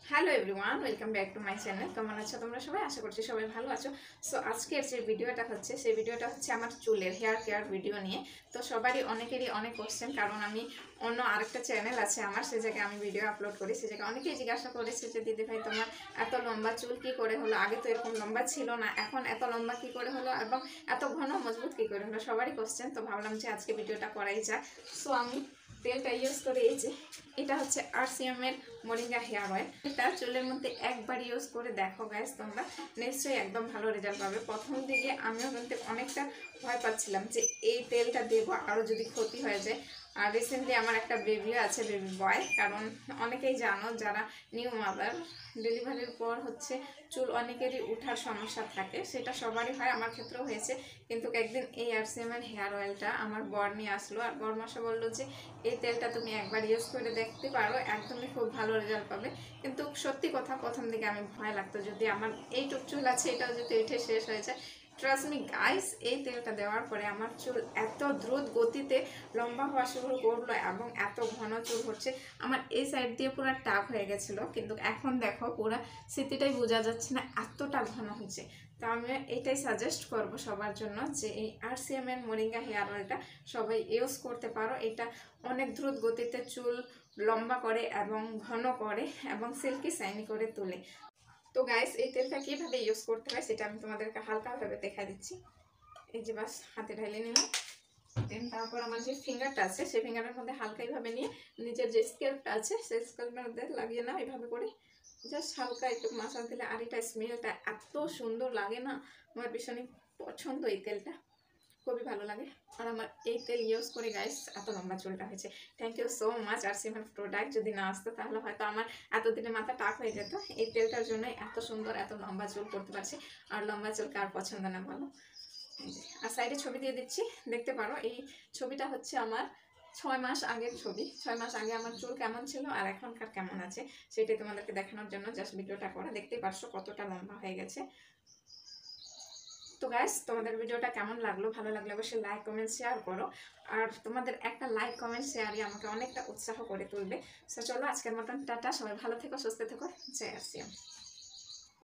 Hello everyone, welcome back to my channel. কেমন আছো তোমরা সবাই? আশা করছি সবাই ভালো আছো। সো আজকের যে ভিডিওটা হচ্ছে সেই ভিডিওটা হচ্ছে আমার চুলের হেয়ার কেয়ার ভিডিও নিয়ে। তো সবারই অনেকেরই অনেক কোশ্চেন, কারণ আমি অন্য আরেকটা চ্যানেল আছে আমার, সে জায়গায় আমি ভিডিও আপলোড করি। সে জায়গায় অনেকেই জিজ্ঞাসা করেছে যে দিদি ভাই তোমার এত লম্বা চুল কী করে হলো, আগে তো এরকম লম্বা ছিল না, এখন এত লম্বা কী করে হলো এবং এত ঘন মজবুত কী করে হলো, সবারই কোশ্চেন। তো ভাবলাম যে আজকে ভিডিওটা করাই যাক। সো আমি তেলটা ইউজ করে এই যে, এটা হচ্ছে RCM এর মোরিঙ্গা হেয়ার অয়েল। এটা চুলের মধ্যে একবার ইউজ করে দেখো গাইস, তোমরা নিশ্চয়ই একদম ভালো রেজাল্ট পাবে। প্রথম দিকে আমিও কিন্তু অনেকটা ভয় পাচ্ছিলাম যে এই তেলটা দেবো আরও যদি ক্ষতি হয়ে যায়। আর রিসেন্টলি আমার একটা বেবিও আছে, বেবি বয়। কারণ অনেকেই জানো যারা নিউ মাদার, ডেলিভারির পর হচ্ছে চুল অনেকেরই উঠার সমস্যা থাকে, সেটা সবারই হয়, আমার ক্ষেত্রেও হয়েছে। কিন্তু একদিন এই RCM এর হেয়ার অয়েলটা আমার বর নিয়ে আসলো, আর বর মশা বললো যে এই তেলটা তুমি একবার ইউজ করে দেখতে পারো, একদমই খুব ভালো রেজাল্ট পাবে। কিন্তু সত্যি কথা, প্রথম দিকে আমি ভয় লাগতো যদি আমার এইটুক চুল আছে এটাও যদি উঠে শেষ হয়ে যায়। ট্রাস্ট মি গাইস, এই তেলটা দেওয়ার পরে আমার চুল এত দ্রুত গতিতে লম্বা হওয়া শুরু করলো এবং এত ঘন চুল হচ্ছে। আমার এই সাইড দিয়ে পুরো টাক হয়ে গেছিলো, কিন্তু এখন দেখো পুরো স্মৃতিটাই বোঝা যাচ্ছে না, এতটা ঘন হয়েছে। তো আমি এটাই সাজেস্ট করব সবার জন্য যে এই RCM এর মোরিঙ্গা হেয়ার অয়েলটা সবাই ইউজ করতে পারো। এটা অনেক দ্রুত গতিতে চুল লম্বা করে এবং ঘন করে এবং সিল্কি শাইনি করে তোলে। তো গাইস, এই তেলটা কীভাবে ইউজ করতে হয় সেটা আমি তোমাদেরকে হালকাভাবে দেখা দিচ্ছি। এই যে বাস হাতে ঢালে নিলাম, দেন তারপর আমার যে ফিঙ্গারটা আছে সেই ফিঙ্গারের মধ্যে হালকা এইভাবে নিয়ে নিজের যে স্কেলটা আছে সেই স্কেলটার মধ্যে লাগিয়ে নাও, এইভাবে করে জাস্ট হালকা একটু মাসাজ দিলে। আর এটা স্মেলটা এত সুন্দর লাগে না, আমার ভীষণই পছন্দ এই তেলটা, খুবই ভালো লাগে। আর আমার এই তেল ইউজ করে গাইস এত লম্বা চুলটা হয়েছে। Thank you so much RCM এর প্রোডাক্ট। যদি না আসতো তাহলে হয়তো আমার এতদিনে মাথা টাক হয়ে যেত। এই তেলটার জন্যই এত সুন্দর এত লম্বা চুল করতে পারছি। আর লম্বা চুল কার পছন্দ না বলো? আর সাইডে ছবি দিয়ে দিচ্ছি, দেখতে পারো। এই ছবিটা হচ্ছে আমার 6 মাস আগের ছবি। 6 মাস আগে আমার চুল কেমন ছিল আর এখনকার কেমন আছে সেটাই তোমাদেরকে দেখানোর জন্য জাস্ট ভিডিওটা করা। দেখতেই পারছো কতটা লম্বা হয়ে গেছে। তো গাইস, তোমাদের ভিডিওটা কেমন লাগলো? ভালো লাগলে অবশ্যই লাইক কমেন্ট শেয়ার করো। আর তোমাদের একটা লাইক কমেন্ট শেয়ারই আমাকে অনেকটা উৎসাহ করে তুলবে। সো চলো আজকের মতন টাটা, সবাই ভালো থেকো, সুস্থ থেকো, জয় RCM।